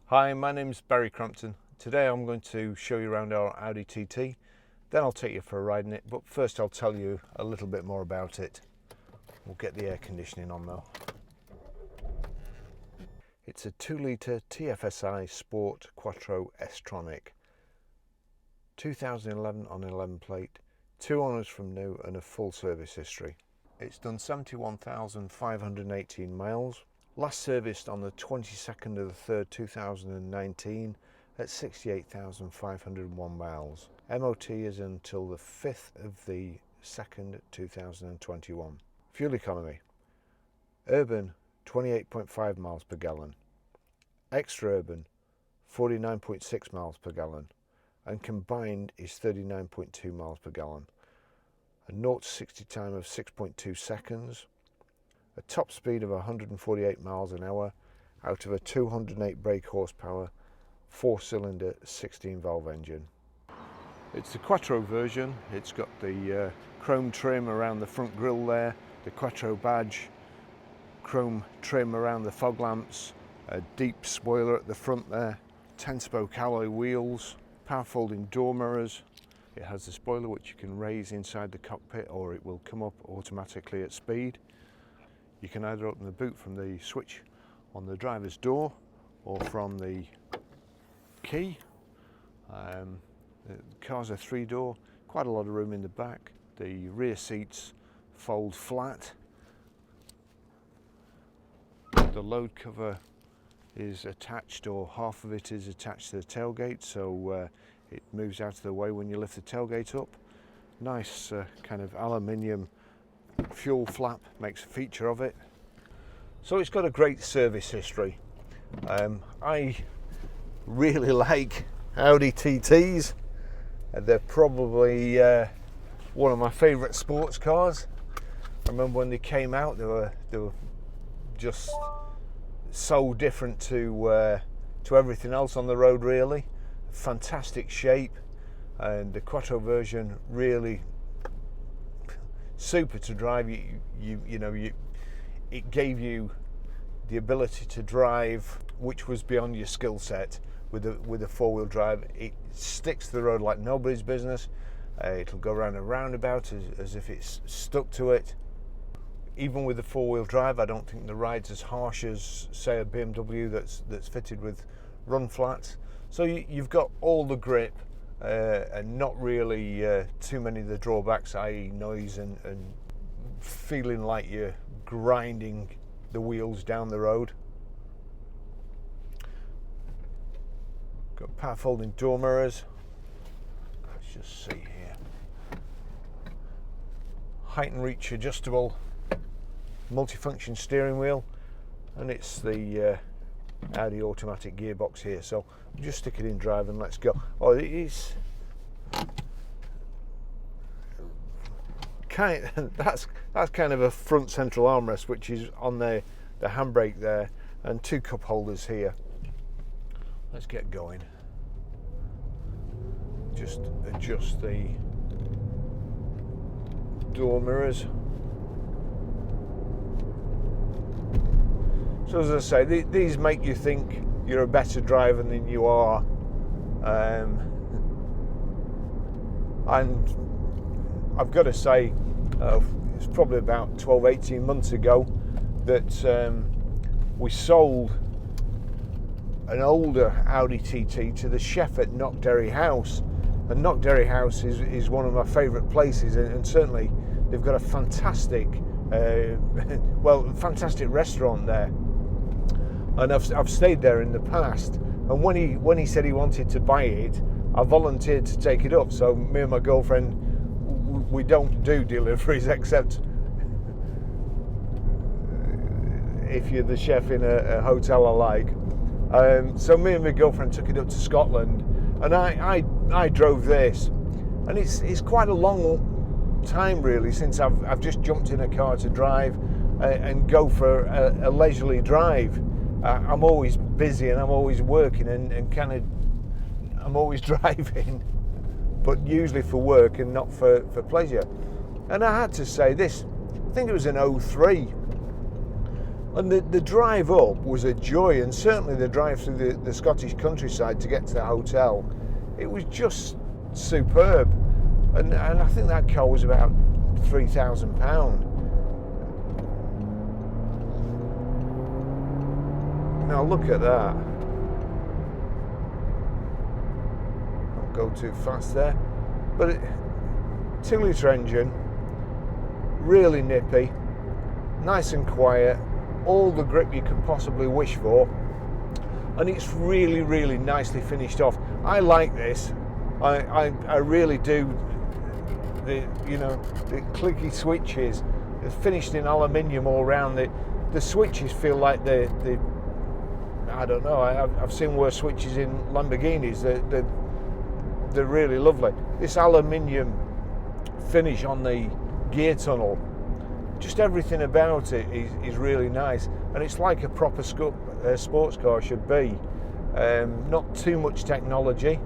Hi, my name's Barry Crampton. Today I'm going to show you around our Audi TT, then I'll take you for a ride in it, but first I'll tell you a little bit more about it. We'll get the air conditioning on though. It's a 2-litre TFSI Sport Quattro S-Tronic. 2011 on 11 plate, 2 owners from new and a full service history. It's done 71,518 miles. Last serviced on the 22nd of the 3rd 2019 at 68,501 miles. MOT is until the 5th of the 2nd 2021. Fuel economy: urban 28.5 miles per gallon, extra urban 49.6 miles per gallon, and combined is 39.2 miles per gallon. A 0 to 60 time of 6.2 seconds. A top speed of 148 miles an hour out of a 208 brake horsepower, 4-cylinder 16-valve engine. It's the Quattro version. It's got the chrome trim around the front grille there, the Quattro badge, chrome trim around the fog lamps, a deep spoiler at the front there, 10-spoke alloy wheels, power folding door mirrors. It has the spoiler which you can raise inside the cockpit, or it will come up automatically at speed. You can either open the boot from the switch on the driver's door or from the key. The car's a 3-door, quite a lot of room in the back. The rear seats fold flat. The load cover is attached, or half of it is attached to the tailgate, so it moves out of the way when you lift the tailgate up. Nice kind of aluminium fuel flap makes a feature of it. So it's got a great service history. I really like Audi TTs. They're probably one of my favourite sports cars. I remember when they came out, they were just so different to everything else on the road, really. Fantastic shape, and the Quattro version really super to drive. It gave you the ability to drive which was beyond your skill set. With a 4-wheel drive, it sticks to the road like nobody's business. It'll go around a roundabout as if it's stuck to it. Even with the 4-wheel drive, I don't think the ride's as harsh as, say, a BMW that's fitted with run flats. So you've got all the grip and not really too many of the drawbacks, i.e. noise and feeling like you're grinding the wheels down the road. Got power folding door mirrors. Let's just see here. Height and reach adjustable multifunction steering wheel, and it's the Audi automatic gearbox here, so just stick it in drive and let's go. Oh, it is that's kind of a front central armrest which is on the handbrake there, and 2 cup holders here. Let's get going. Just adjust the door mirrors. So as I say, these make you think you're a better driver than you are, and I've got to say, it's probably about 12-18 months ago that we sold an older Audi TT to the chef at Knockderry House, and Knockderry House is one of my favourite places, and certainly they've got a fantastic fantastic restaurant there, and I've stayed there in the past. And when he said he wanted to buy it, I volunteered to take it up. So me and my girlfriend, we don't do deliveries except if you're the chef in a hotel I like. So me and my girlfriend took it up to Scotland, and I drove this, and it's quite a long time really since I've just jumped in a car to drive and go for a leisurely drive. I'm always busy and I'm always working and I'm always driving, but usually for work and not for pleasure. And I had to say this, I think it was an 03, And the drive up was a joy, and certainly the drive through the Scottish countryside to get to the hotel, it was just superb. And I think that car was about £3,000. Now look at that. Don't go too fast there. But 2-litre engine, really nippy, nice and quiet, all the grip you could possibly wish for, and it's really, really nicely finished off. I like this. I really do. The clicky switches, it's finished in aluminium all around. The switches feel like the I don't know. I've seen worse switches in Lamborghinis. They're really lovely. This aluminium finish on the gear tunnel, just everything about it is really nice, and it's like a proper sports car should be. Not too much technology.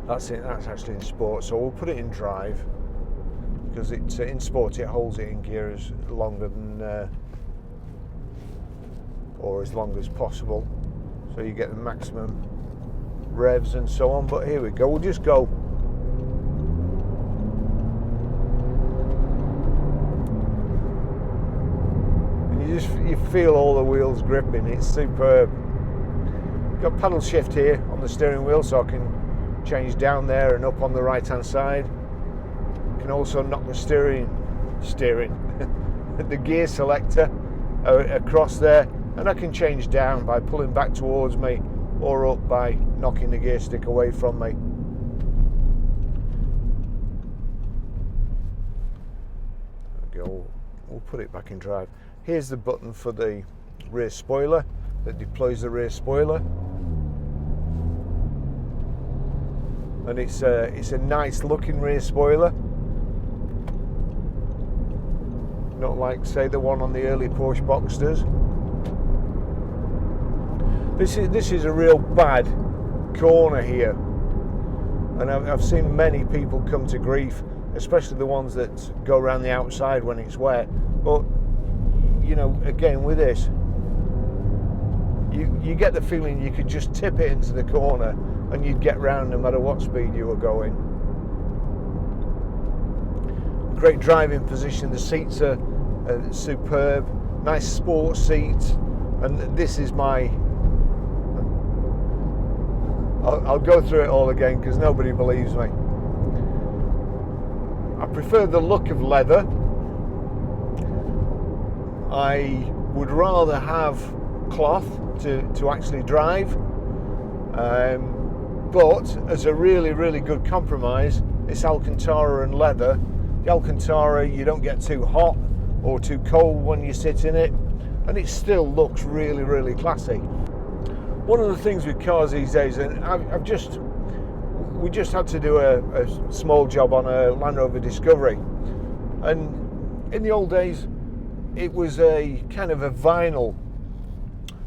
That's it. That's actually in sport, so we'll put it in drive, because it's in sport it holds it in gear as longer than or as long as possible, so you get the maximum revs and so on. But here we go. We'll just go. You feel all the wheels gripping. It's superb. Got paddle shift here on the steering wheel, so I can change down there and up on the right hand side. Can also knock the steering the gear selector across there, and I can change down by pulling back towards me, or up by knocking the gear stick away from me. There we go. We'll put it back in drive. Here's the button for the rear spoiler that deploys the rear spoiler, and it's a nice looking rear spoiler, not like say the one on the early Porsche Boxsters. This is a real bad corner here, and I've seen many people come to grief, especially the ones that go around the outside when it's wet. But you know, again with this, you get the feeling you could just tip it into the corner and you'd get round no matter what speed you were going. Great driving position. The seats are superb, nice sports seats, and this is my. I'll go through it all again because nobody believes me. I prefer the look of leather. I would rather have cloth to actually drive, but as a really, really good compromise, it's Alcantara and leather. The Alcantara, you don't get too hot or too cold when you sit in it, and it still looks really, really classy. One of the things with cars these days, and we just had to do a small job on a Land Rover Discovery, and in the old days it was a kind of a vinyl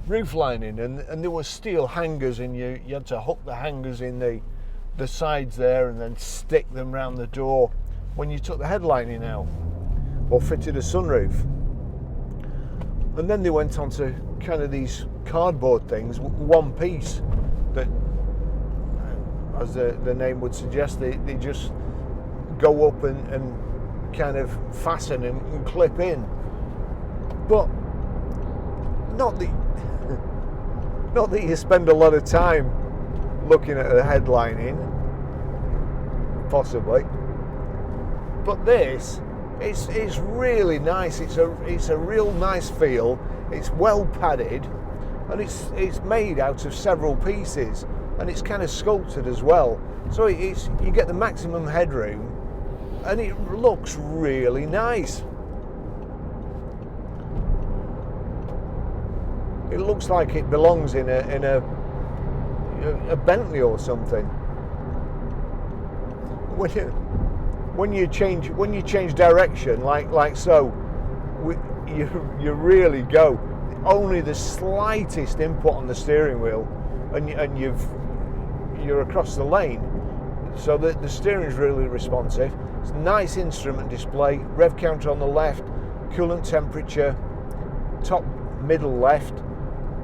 roof lining, and there were steel hangers, and you had to hook the hangers in the sides there and then stick them around the door when you took the headlining out or fitted a sunroof. And then they went on to kind of these cardboard things, one piece, that, as the name would suggest, they just go up and kind of fasten and clip in. But not that you spend a lot of time looking at the headlining, possibly. But this, it's really nice. It's a real nice feel. It's well padded, and it's made out of several pieces, and it's kind of sculpted as well. So you get the maximum headroom, and it looks really nice. It looks like it belongs in a Bentley or something. When you change direction, like so, you really go. Only the slightest input on the steering wheel, and you're across the lane. So the steering is really responsive. It's a nice instrument display. Rev counter on the left, coolant temperature, top middle left,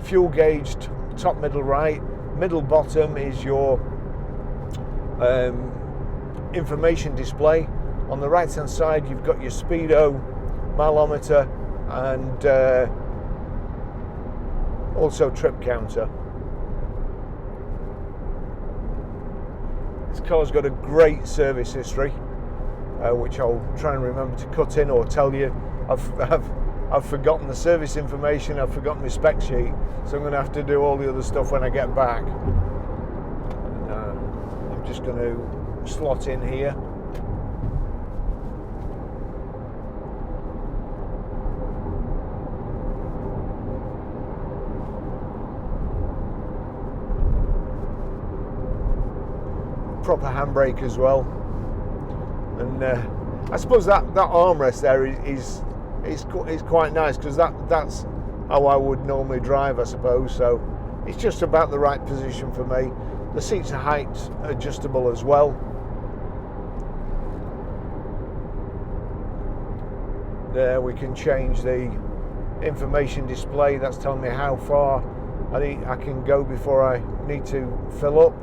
fuel gauge top middle right, middle bottom is your information display. On the right hand side you've got your speedo, mileometer, and also trip counter. This car's got a great service history, which I'll try and remember to cut in or tell you. I've forgotten the service information, I've forgotten my spec sheet, so I'm going to have to do all the other stuff when I get back. And, I'm just going to slot in here. Proper handbrake as well, and I suppose that armrest there is quite nice, because that's how I would normally drive, I suppose. So it's just about the right position for me. The seats are height adjustable as well. There we can change the information display. That's telling me how far I can go before I need to fill up.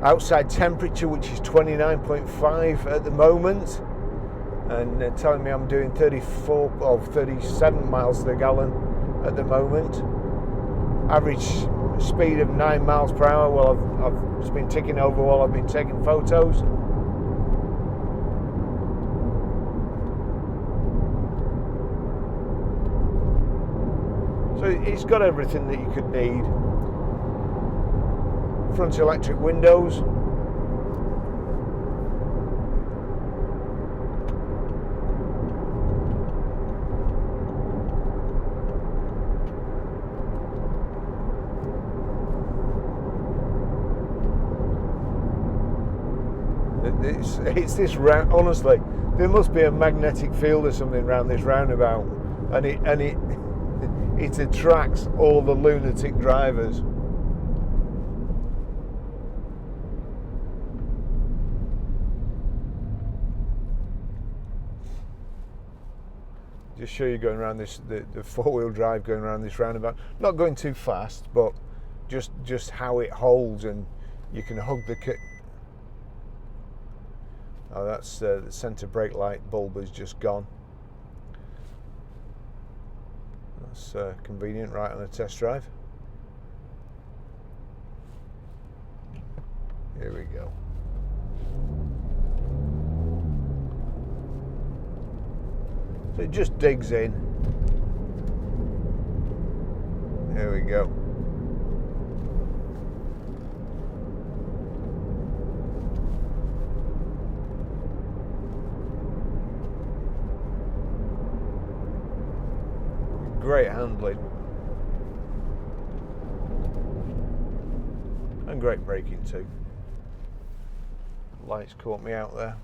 Outside temperature, which is 29.5 at the moment, and telling me I'm doing 34 or 37 miles to the gallon at the moment. Average speed of 9 miles per hour. Well, I've just been ticking over while I've been taking photos. So it's got everything that you could need. Front electric windows. It's this round. Honestly, there must be a magnetic field or something around this roundabout, and it attracts all the lunatic drivers. Just show you going around this, the four-wheel drive going around this roundabout. Not going too fast, but just how it holds, and you can hug the kit. Oh, that's the centre brake light bulb has just gone. That's convenient, right on a test drive. Here we go. So it just digs in. There we go. Great handling. And great braking too. Lights caught me out there.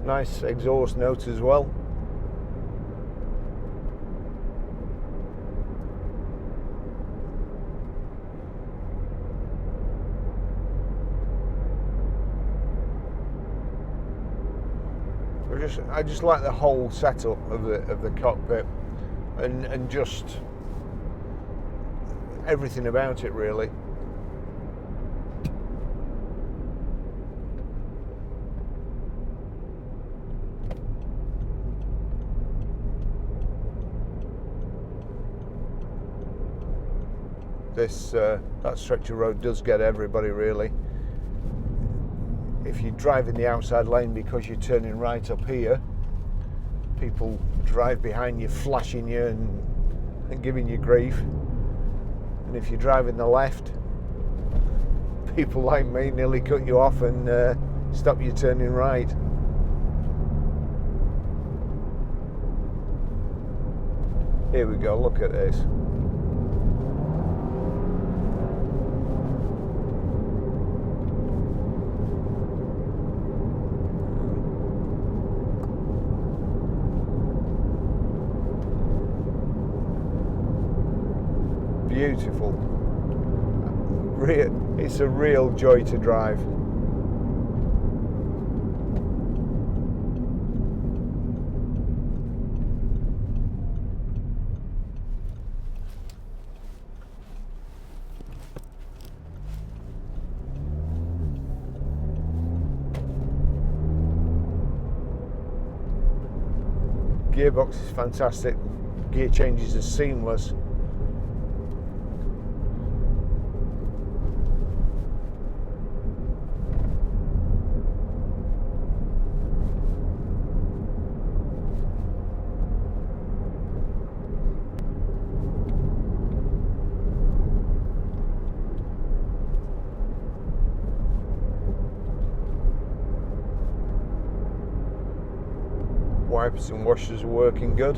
Nice exhaust note as well. I just like the whole setup of the cockpit, and just everything about it really. That stretch of road does get everybody really. If you drive in the outside lane because you're turning right up here, people drive behind you flashing you and giving you grief. And if you drive in the left, people like me nearly cut you off and stop you turning right. Here we go, look at this. beautiful. It's a real joy to drive. Gearbox is fantastic. Gear changes are seamless. Wipers and washers are working good.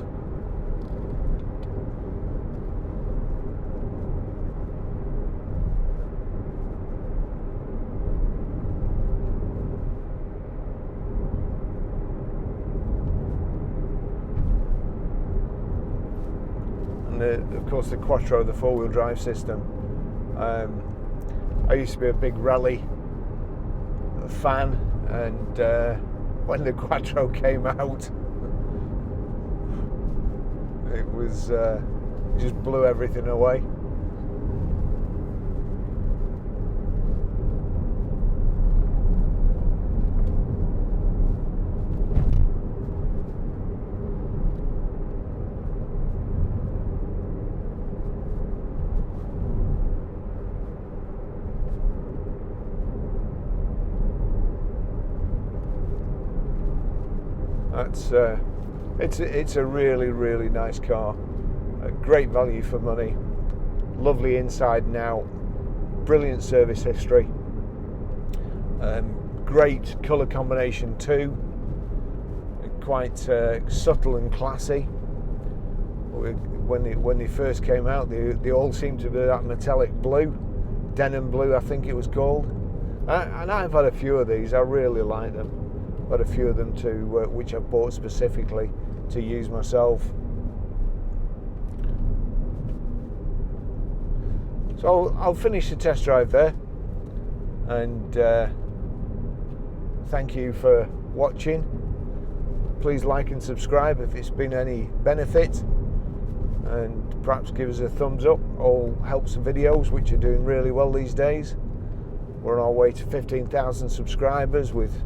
And of course the Quattro, the four-wheel drive system. I used to be a big rally fan, and when the Quattro came out, it was just blew everything away. It's a really nice car. A great value for money. Lovely inside and out. Brilliant service history. Great colour combination too. Quite subtle and classy. When they first came out, they all seemed to be that metallic blue, denim blue, I think it was called. And I've had a few of these. I really like them. Got a few of them too, which I bought specifically to use myself. So I'll finish the test drive there, and thank you for watching. Please like and subscribe if it's been any benefit, and perhaps give us a thumbs up. All helps the videos, which are doing really well these days. We're on our way to 15,000 subscribers with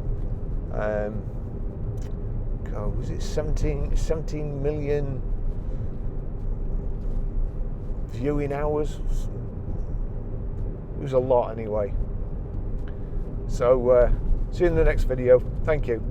was it 17 million viewing hours? It was a lot anyway. So see you in the next video. Thank you.